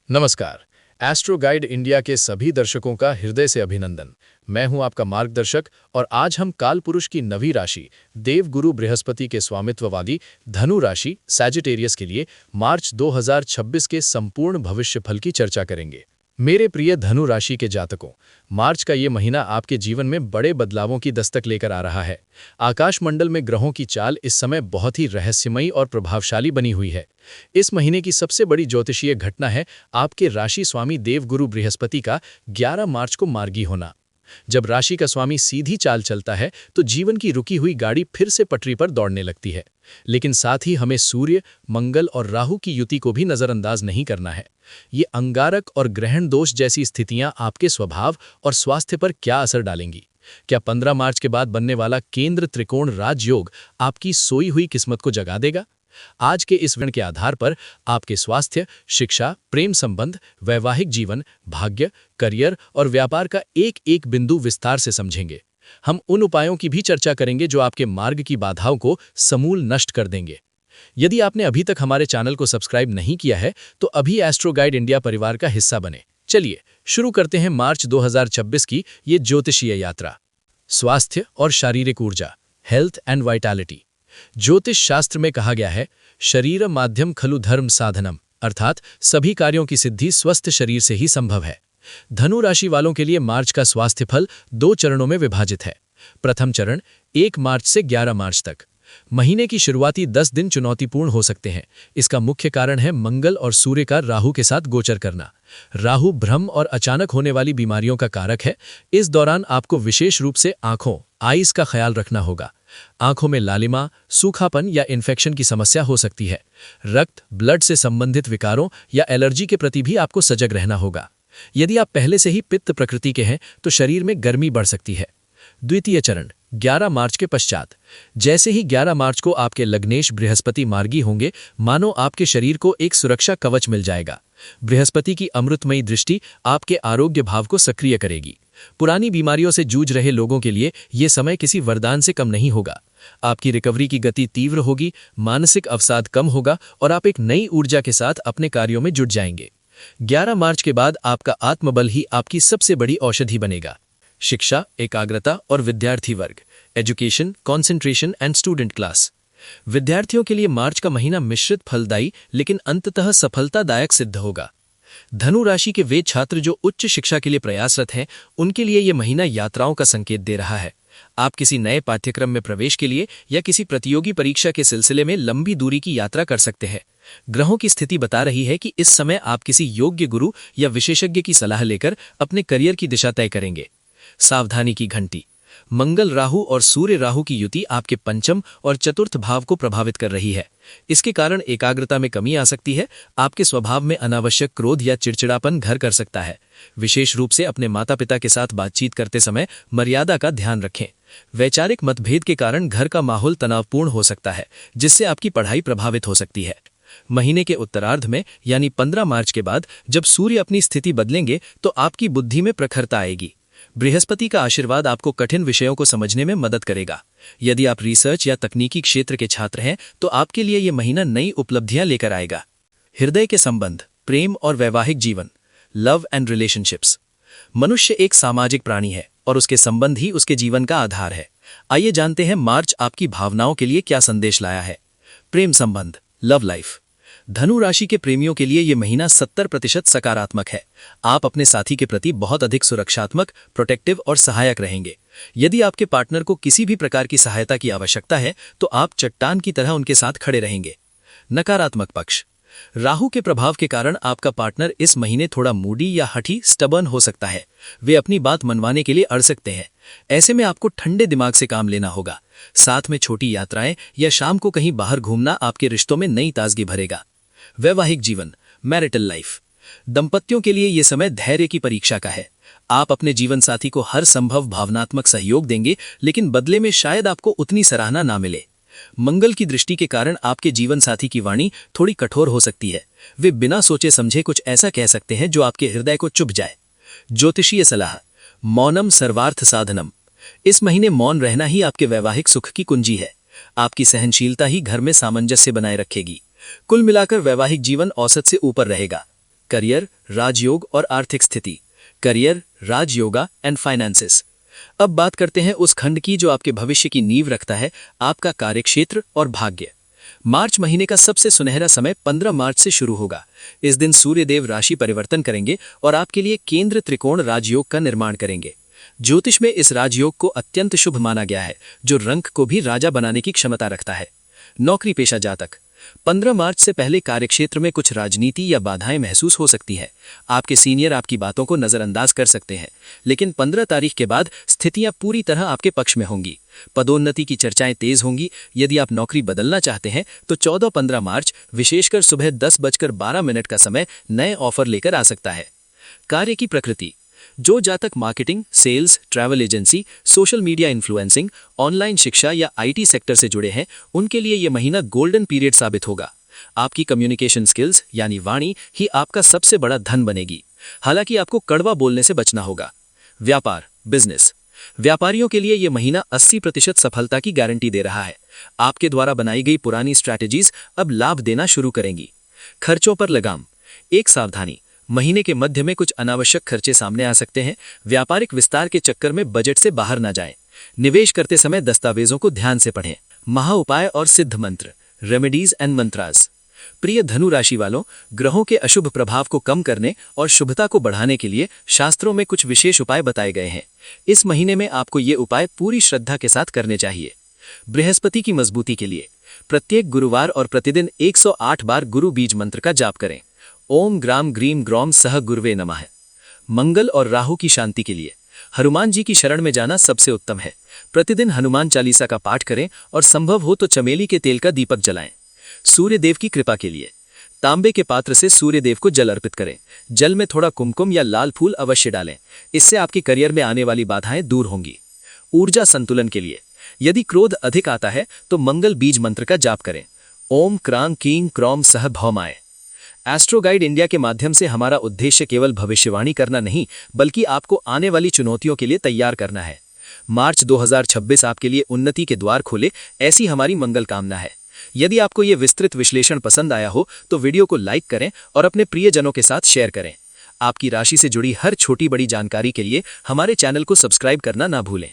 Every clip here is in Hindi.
नमस्कार। एस्ट्रो गाइड इंडिया के सभी दर्शकों का हृदय से अभिनंदन। मैं हूं आपका मार्गदर्शक और आज हम काल पुरुष की नवी राशि देवगुरु बृहस्पति के स्वामित्व वाली धनु राशि सैजिटेरियस के लिए मार्च 2026 के संपूर्ण भविष्यफल की चर्चा करेंगे। मेरे प्रिय धनु राशि के जातकों, मार्च का ये महीना आपके जीवन में बड़े बदलावों की दस्तक लेकर आ रहा है। आकाशमंडल में ग्रहों की चाल इस समय बहुत ही रहस्यमयी और प्रभावशाली बनी हुई है। इस महीने की सबसे बड़ी ज्योतिषीय घटना है आपके राशि स्वामी देवगुरु बृहस्पति का 11 मार्च को मार्गी होना। जब राशि का स्वामी सीधी चाल चलता है तो जीवन की रुकी हुई गाड़ी फिर से पटरी पर दौड़ने लगती है। लेकिन साथ ही हमें सूर्य, मंगल और राहु की युति को भी नजरअंदाज नहीं करना है। ये अंगारक और ग्रहण दोष जैसी स्थितियां आपके स्वभाव और स्वास्थ्य पर क्या असर डालेंगी? क्या 15 मार्च के बाद बनने वाला केंद्र त्रिकोण राजयोग आपकी सोई हुई किस्मत को जगा देगा? आज के इस विवरण के आधार पर आपके स्वास्थ्य, शिक्षा, प्रेम संबंध, वैवाहिक जीवन, भाग्य, करियर और व्यापार का एक एक बिंदु विस्तार से समझेंगे। हम उन उपायों की भी चर्चा करेंगे जो आपके मार्ग की बाधाओं को समूल नष्ट कर देंगे। यदि आपने अभी तक हमारे चैनल को सब्सक्राइब नहीं किया है तो अभी एस्ट्रो गाइड इंडिया परिवार का हिस्सा बने। चलिए शुरू करते हैं मार्च 2026 की ये ज्योतिषीय यात्रा। स्वास्थ्य और शारीरिक ऊर्जा, हेल्थ एंड वाइटैलिटी। ज्योतिष शास्त्र में कहा गया है, शरीर माध्यम खलु धर्म साधनम, अर्थात सभी कार्यों की सिद्धि स्वस्थ शरीर से ही संभव है। धनु राशि वालों के लिए मार्च का स्वास्थ्य फल 2 चरणों में विभाजित है। प्रथम चरण 1 मार्च से 11 मार्च तक। महीने की शुरुआती 10 दिन चुनौतीपूर्ण हो सकते हैं। इसका मुख्य कारण है मंगल और सूर्य का राहु के साथ गोचर करना। राहु भ्रम और अचानक होने वाली बीमारियों का कारक है। इस दौरान आपको विशेष रूप से आंखों आईज का ख्याल रखना होगा। आंखों में लालिमा, सूखापन या इन्फेक्शन की समस्या हो सकती है। रक्त, ब्लड से संबंधित विकारों या एलर्जी के प्रति भी आपको सजग रहना होगा। यदि आप पहले से ही पित्त प्रकृति के हैं तो शरीर में गर्मी बढ़ सकती है। द्वितीय चरण 11 मार्च के पश्चात। जैसे ही 11 मार्च को आपके लग्नेश बृहस्पति मार्गी होंगे, मानो आपके शरीर को एक सुरक्षा कवच मिल जाएगा। बृहस्पति की अमृतमयी दृष्टि आपके आरोग्य भाव को सक्रिय करेगी। पुरानी बीमारियों से जूझ रहे लोगों के लिए यह समय किसी वरदान से कम नहीं होगा। आपकी रिकवरी की गति तीव्र होगी, मानसिक अवसाद कम होगा और आप एक नई ऊर्जा के साथ अपने कार्यों में जुट जाएंगे। 11 मार्च के बाद आपका आत्मबल ही आपकी सबसे बड़ी औषधि बनेगा। शिक्षा, एकाग्रता और विद्यार्थी वर्ग, education, concentration and student class. विद्यार्थियों के लिए मार्च का महीना मिश्रित फलदायी लेकिन अंततः सफलतादायक सिद्ध होगा। धनु राशि के वे छात्र जो उच्च शिक्षा के लिए प्रयासरत हैं, उनके लिए यह महीना यात्राओं का संकेत दे रहा है। आप किसी नए पाठ्यक्रम में प्रवेश के लिए या किसी प्रतियोगी परीक्षा के सिलसिले में लंबी दूरी की यात्रा कर सकते हैं। ग्रहों की स्थिति बता रही है कि इस समय आप किसी योग्य गुरु या विशेषज्ञ की सलाह लेकर अपने करियर की दिशा तय करेंगे। सावधानी की घंटी। मंगल राहु और सूर्य राहु की युति आपके पंचम और चतुर्थ भाव को प्रभावित कर रही है। इसके कारण एकाग्रता में कमी आ सकती है। आपके स्वभाव में अनावश्यक क्रोध या चिड़चिड़ापन घर कर सकता है। विशेष रूप से अपने माता पिता के साथ बातचीत करते समय मर्यादा का ध्यान रखें। वैचारिक मतभेद के कारण घर का माहौल तनावपूर्ण हो सकता है, जिससे आपकी पढ़ाई प्रभावित हो सकती है। महीने के उत्तरार्ध में यानी 15 मार्च के बाद जब सूर्य अपनी स्थिति बदलेंगे तो आपकी बुद्धि में प्रखरता आएगी। बृहस्पति का आशीर्वाद आपको कठिन विषयों को समझने में मदद करेगा। यदि आप रिसर्च या तकनीकी क्षेत्र के छात्र हैं तो आपके लिए यह महीना नई उपलब्धियां लेकर आएगा। हृदय के संबंध, प्रेम और वैवाहिक जीवन, लव एंड रिलेशनशिप्स। मनुष्य एक सामाजिक प्राणी है और उसके संबंध ही उसके जीवन का आधार है। आइए जानते हैं मार्च आपकी भावनाओं के लिए क्या संदेश लाया है। प्रेम संबंध, लव लाइफ। धनु राशि के प्रेमियों के लिए यह महीना 70% सकारात्मक है। आप अपने साथी के प्रति बहुत अधिक सुरक्षात्मक, प्रोटेक्टिव और सहायक रहेंगे। यदि आपके पार्टनर को किसी भी प्रकार की सहायता की आवश्यकता है तो आप चट्टान की तरह उनके साथ खड़े रहेंगे। नकारात्मक पक्ष। राहु के प्रभाव के कारण आपका पार्टनर इस महीने थोड़ा मूडी या हठी स्टबर्न हो सकता है। वे अपनी बात मनवाने के लिए अड़ सकते हैं। ऐसे में आपको ठंडे दिमाग से काम लेना होगा। साथ में छोटी यात्राएं या शाम को कहीं बाहर घूमना आपके रिश्तों में नई ताजगी भरेगा। वैवाहिक जीवन, मैरिटल लाइफ। दंपतियों के लिए यह समय धैर्य की परीक्षा का है। आप अपने जीवन साथी को हर संभव भावनात्मक सहयोग देंगे, लेकिन बदले में शायद आपको उतनी सराहना ना मिले। मंगल की दृष्टि के कारण आपके जीवन साथी की वाणी थोड़ी कठोर हो सकती है। वे बिना सोचे समझे कुछ ऐसा कह सकते हैं जो आपके हृदय को चुभ जाए। ज्योतिषीय सलाह, मौनम सर्वार्थ साधनम। इस महीने मौन रहना ही आपके वैवाहिक सुख की कुंजी है। आपकी सहनशीलता ही घर में सामंजस्य बनाए रखेगी। कुल मिलाकर वैवाहिक जीवन औसत से ऊपर रहेगा। करियर, राजयोग और आर्थिक स्थिति। Career, Rajyoga and finances. अब बात करते हैं उस खंड की जो आपके भविष्य की नींव रखता है, आपका कार्यक्षेत्र और भाग्य। मार्च महीने का सबसे सुनहरा समय 15 मार्च से शुरू होगा। इस दिन सूर्यदेव राशि परिवर्तन करेंगे और आपके लिए केंद्र त्रिकोण राजयोग का निर्माण करेंगे। ज्योतिष में इस राजयोग को अत्यंत शुभ माना गया है, जो रंक को भी राजा बनाने की क्षमता रखता है। नौकरी पेशा जातक। 15 मार्च से पहले कार्यक्षेत्र में कुछ राजनीति या बाधाएं महसूस हो सकती है। आपके सीनियर आपकी बातों को नजरअंदाज कर सकते हैं, लेकिन 15 तारीख के बाद स्थितियां पूरी तरह आपके पक्ष में होंगी। पदोन्नति की चर्चाएं तेज होंगी। यदि आप नौकरी बदलना चाहते हैं तो 14-15 मार्च विशेषकर सुबह 10:12 का समय नए ऑफर लेकर आ सकता है। कार्य की प्रकृति। जो जातक marketing, sales, travel agency, social media influencing, online शिक्षा या आईटी सेक्टर से जुड़े हैं, उनके लिए यह महीना गोल्डन पीरियड साबित होगा। आपकी कम्युनिकेशन स्किल्स यानी वाणी ही आपका सबसे बड़ा धन बनेगी। हालांकि आपको कड़वा बोलने से बचना होगा। व्यापार, बिजनेस। व्यापारियों के लिए यह महीना 80% सफलता की गारंटी दे रहा है। आपके द्वारा बनाई गई पुरानी स्ट्रैटेजीज अब लाभ देना शुरू करेंगी। खर्चों पर लगाम। एक सावधानी, महीने के मध्य में कुछ अनावश्यक खर्चे सामने आ सकते हैं। व्यापारिक विस्तार के चक्कर में बजट से बाहर ना जाएं। निवेश करते समय दस्तावेजों को ध्यान से पढ़ें। महा उपाय और सिद्ध मंत्र, रेमेडीज एंड मंत्रास। प्रिय धनु राशि वालों, ग्रहों के अशुभ प्रभाव को कम करने और शुभता को बढ़ाने के लिए शास्त्रों में कुछ विशेष उपाय बताए गए हैं। इस महीने में आपको ये उपाय पूरी श्रद्धा के साथ करने चाहिए। बृहस्पति की मजबूती के लिए प्रत्येक गुरुवार और प्रतिदिन 108 बार गुरु बीज मंत्र का जाप करें। ओम ग्राम ग्रीम ग्रौम सह गुरुवे नमः। मंगल और राहु की शांति के लिए हनुमान जी की शरण में जाना सबसे उत्तम है। प्रतिदिन हनुमान चालीसा का पाठ करें और संभव हो तो चमेली के तेल का दीपक जलाएं। सूर्य देव की कृपा के लिए तांबे के पात्र से सूर्य देव को जल अर्पित करें। जल में थोड़ा कुमकुम या लाल फूल अवश्य डालें। इससे आपके करियर में आने वाली बाधाएं दूर होंगी। ऊर्जा संतुलन के लिए यदि क्रोध अधिक आता है तो मंगल बीज मंत्र का जाप करें। ओम क्रांग कींग क्रौम सह भौमाए। एस्ट्रो गाइड इंडिया के माध्यम से हमारा उद्देश्य केवल भविष्यवाणी करना नहीं, बल्कि आपको आने वाली चुनौतियों के लिए तैयार करना है। मार्च 2026 आपके लिए उन्नति के द्वार खोले, ऐसी हमारी मंगल कामना है। यदि आपको ये विस्तृत विश्लेषण पसंद आया हो तो वीडियो को लाइक करें और अपने प्रियजनों के साथ शेयर करें। आपकी राशि से जुड़ी हर छोटी बड़ी जानकारी के लिए हमारे चैनल को सब्सक्राइब करना ना भूलें।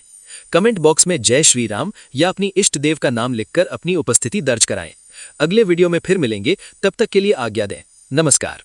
कमेंट बॉक्स में जय श्री राम या अपनी इष्ट देव का नाम लिखकर अपनी उपस्थिति दर्ज कराएं। अगले वीडियो में फिर मिलेंगे, तब तक के लिए आज्ञा दें। नमस्कार।